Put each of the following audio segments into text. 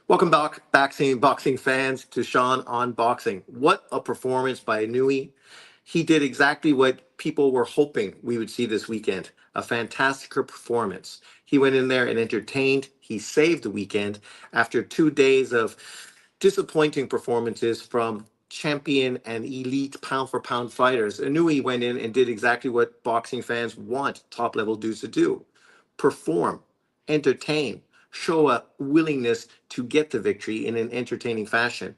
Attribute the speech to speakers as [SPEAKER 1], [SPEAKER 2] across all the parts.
[SPEAKER 1] Welcome back, boxing fans, to Sean on Boxing. What a performance by Inoue. He did exactly what people were hoping we would see this weekend. A fantastic performance. He went in there and entertained. He saved the weekend after 2 days of disappointing performances from champion and elite pound for pound fighters. Inoue went in and did exactly what boxing fans want top level dudes to do: perform, entertain, show a willingness to get the victory in an entertaining fashion,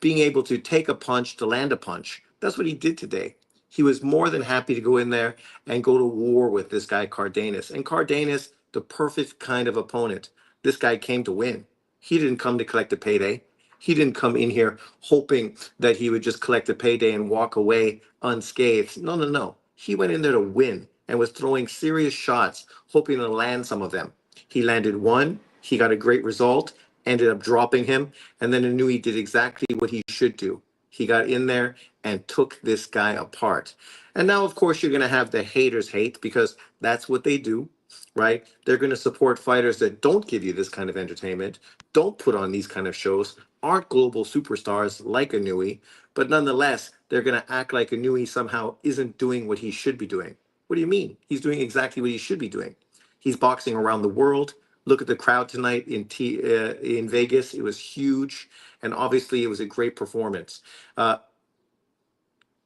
[SPEAKER 1] being able to take a punch to land a punch. That's what he did today. He was more than happy to go in there and go to war with this guy Cardenas. And Cardenas, the perfect kind of opponent. This guy came to win. He didn't come to collect a payday. He didn't come in here hoping that he would just collect a payday and walk away unscathed. No, no, no. He went in there to win and was throwing serious shots, hoping to land some of them. He landed one. He got a great result, ended up dropping him, and then Inoue did exactly what he should do. He got in there and took this guy apart. And now, of course, you're going to have the haters hate, because that's what they do, right? They're going to support fighters that don't give you this kind of entertainment, don't put on these kind of shows, aren't global superstars like Inoue, but nonetheless, they're going to act like Inoue somehow isn't doing what he should be doing. What do you mean? He's doing exactly what he should be doing. He's boxing around the world. Look at the crowd tonight in Vegas. It was huge, and obviously it was a great performance. Uh,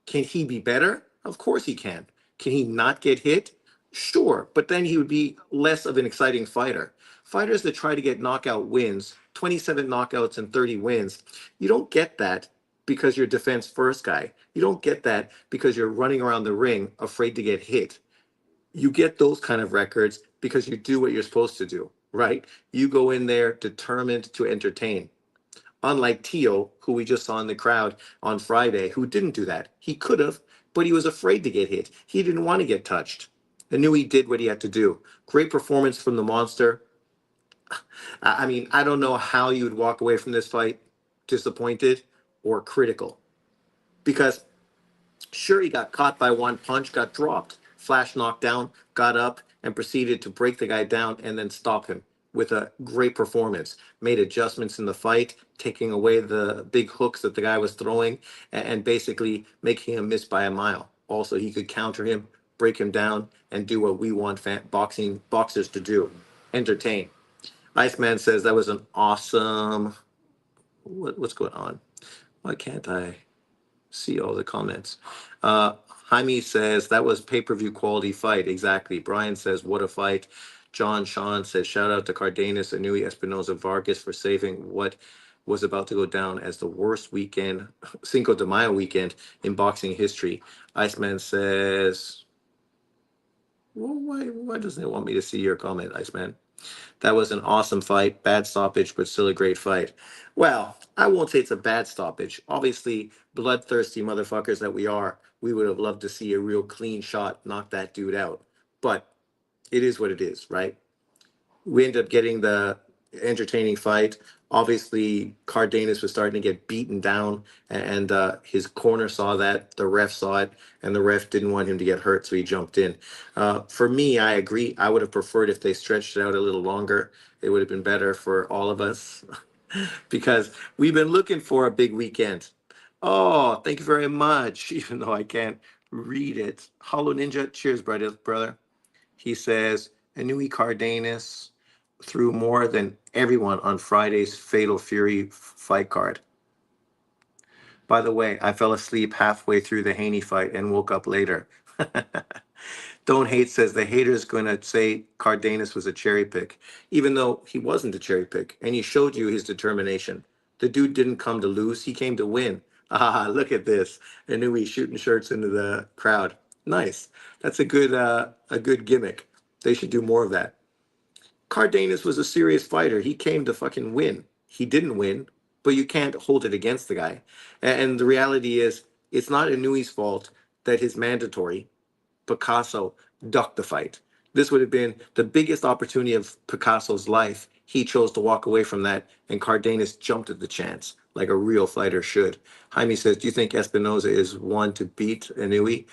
[SPEAKER 1] can he be better? Of course he can. Can he not get hit? Sure, but then he would be less of an exciting fighter. Fighters that try to get knockout wins, 27 knockouts and 30 wins, you don't get that because you're defense first guy. You don't get that because you're running around the ring afraid to get hit. You get those kind of records because you do what you're supposed to do, right? You go in there determined to entertain. Unlike Tio, who we just saw in the crowd on Friday, who didn't do that. He could have, but he was afraid to get hit. He didn't want to get touched. I knew he did what he had to do. Great performance from the monster. I mean, I don't know how you would walk away from this fight disappointed or critical, because sure, he got caught by one punch, got dropped, flash knocked down, got up, and proceeded to break the guy down and then stop him with a great performance. Made adjustments in the fight, taking away the big hooks that the guy was throwing, and basically making him miss by a mile. Also, he could counter him, break him down, and do what we want boxing boxers to do: entertain. Iceman says that was an awesome. What's going on? Why can't I see all the comments? Uh, Jaime says that was pay-per-view quality fight. Exactly. Brian says, what a fight. John Sean says, shout out to Cardenas, Inoue, Espinoza, Vargas for saving what was about to go down as the worst weekend, Cinco de Mayo weekend in boxing history. Iceman says, well, why doesn't it want me to see your comment, Iceman? That was an awesome fight. Bad stoppage, but still a great fight. Well, I won't say it's a bad stoppage. Obviously, bloodthirsty motherfuckers that we are, we would have loved to see a real clean shot knock that dude out. But it is what it is, right? We ended up getting the entertaining fight. Obviously, Cardenas was starting to get beaten down, and his corner saw that, the ref saw it, and the ref didn't want him to get hurt, so he jumped in. For me, I agree. I would have preferred if they stretched it out a little longer. It would have been better for all of us because we've been looking for a big weekend. Oh, thank you very much, even though I can't read it. Hollow Ninja, cheers, brother. He says, Anui Cardenas threw more than everyone on Friday's Fatal Fury fight card. By the way, I fell asleep halfway through the Haney fight and woke up later. Don't Hate says the hater is going to say Cardenas was a cherry pick, even though he wasn't a cherry pick, and he showed you his determination. The dude didn't come to lose; he came to win. Ah, look at this! I knew he's shooting shirts into the crowd. Nice. That's a good gimmick. They should do more of that. Cardenas was a serious fighter. He came to fucking win. He didn't win, but you can't hold it against the guy. And the reality is, it's not Inouye's fault that his mandatory, Picasso, ducked the fight. This would have been the biggest opportunity of Picasso's life. He chose to walk away from that, and Cardenas jumped at the chance, like a real fighter should. Jaime says, do you think Espinoza is one to beat Inoue?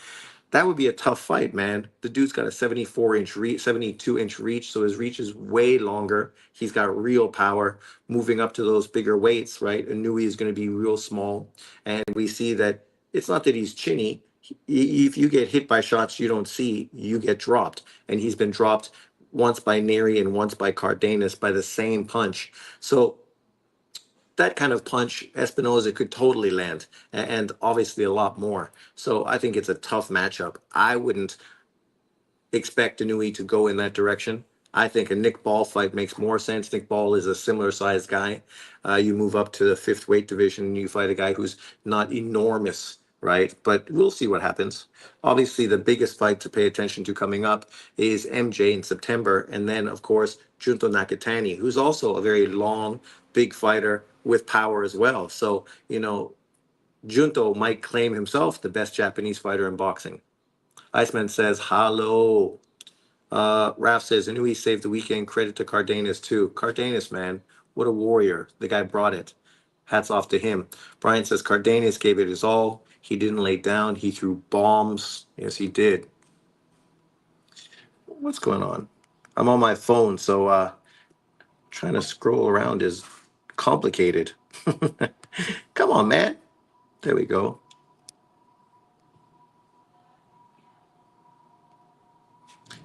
[SPEAKER 1] That would be a tough fight, man. The dude's got a 74-inch reach, 72-inch reach, so his reach is way longer. He's got real power moving up to those bigger weights, right? Inui is going to be real small. And we see that it's not that he's chinny. If you get hit by shots you don't see, you get dropped. And he's been dropped once by Neri and once by Cardenas by the same punch. So that kind of punch, Espinoza could totally land, and obviously a lot more. So I think it's a tough matchup. I wouldn't expect Inui to go in that direction. I think a Nick Ball fight makes more sense. Nick Ball is a similar sized guy. You move up to the fifth weight division and you fight a guy who's not enormous, right? But we'll see what happens. Obviously, the biggest fight to pay attention to coming up is MJ in September. And then, of course, Junto Nakatani, who's also a very long, big fighter with power as well. So, Junto might claim himself the best Japanese fighter in boxing. Iceman says, hello. Raf says, Inui saved the weekend. Credit to Cardenas, too. Cardenas, man, what a warrior. The guy brought it. Hats off to him. Brian says, Cardenas gave it his all. He didn't lay down. He threw bombs. Yes, he did. What's going on? I'm on my phone, so trying to scroll around is complicated. Come on, man. There we go.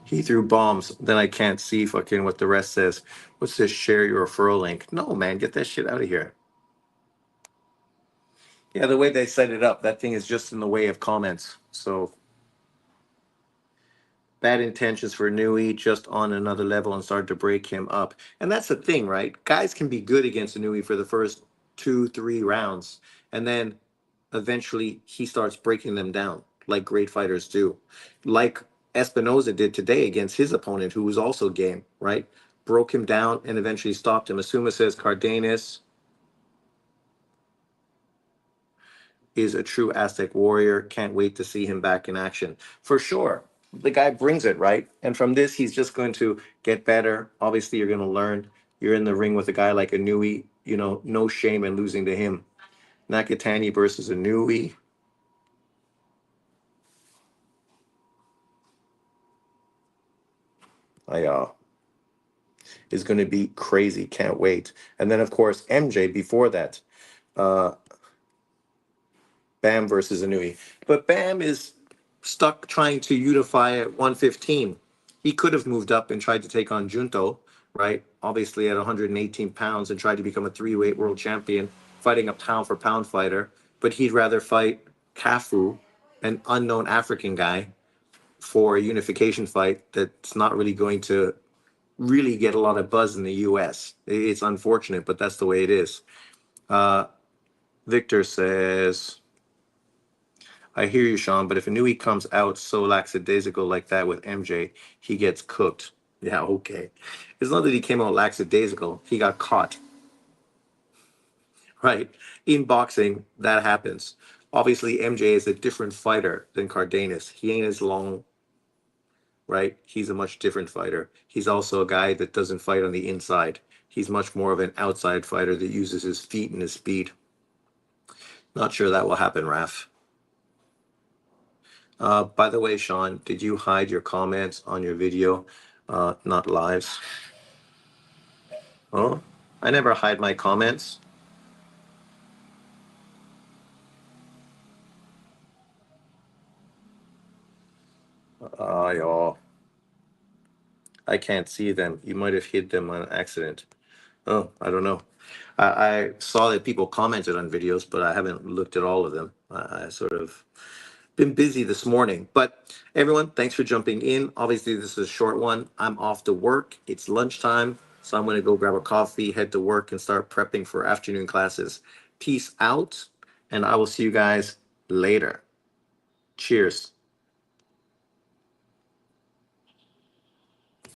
[SPEAKER 1] He threw bombs. Then I can't see fucking what the rest says. What's this? Share your referral link. No, man, get that shit out of here. Yeah, the way they set it up, that thing is just in the way of comments. So bad intentions for Nui, just on another level and started to break him up. And that's the thing, right? Guys can be good against Nui for the first 2, 3 rounds, and then eventually he starts breaking them down, like great fighters do, like Espinoza did today against his opponent, who was also game, right? Broke him down and eventually stopped him. Asuma says Cardenas is a true Aztec warrior. Can't wait to see him back in action. For sure. The guy brings it, right? And from this, he's just going to get better. Obviously, you're going to learn. You're in the ring with a guy like Inui, no shame in losing to him. Nakatani versus Inui. Is going to be crazy. Can't wait. And then, of course, MJ before that. Uh, Bam versus Inui. But Bam is stuck trying to unify at 115. He could have moved up and tried to take on Junto, right? Obviously at 118 pounds and tried to become a three-weight world champion, fighting a pound-for-pound fighter. But he'd rather fight Kafu, an unknown African guy, for a unification fight that's not really going to really get a lot of buzz in the US. It's unfortunate, but that's the way it is. Victor says, I hear you, Sean, but if Inui comes out so lackadaisical like that with MJ, he gets cooked. Yeah, okay. It's not that he came out lackadaisical. He got caught. Right? In boxing, that happens. Obviously, MJ is a different fighter than Cardenas. He ain't as long, right? He's a much different fighter. He's also a guy that doesn't fight on the inside. He's much more of an outside fighter that uses his feet and his speed. Not sure that will happen, Raf. By the way, Sean, did you hide your comments on your video, not lives? Oh, I never hide my comments. Y'all. I can't see them. You might have hid them on accident. Oh, I don't know. I saw that people commented on videos, but I haven't looked at all of them. I sort of been busy this morning. But everyone, thanks for jumping in. Obviously, this is a short one. I'm off to work. It's lunchtime. So I'm going to go grab a coffee, head to work, and start prepping for afternoon classes. Peace out, and I will see you guys later. Cheers.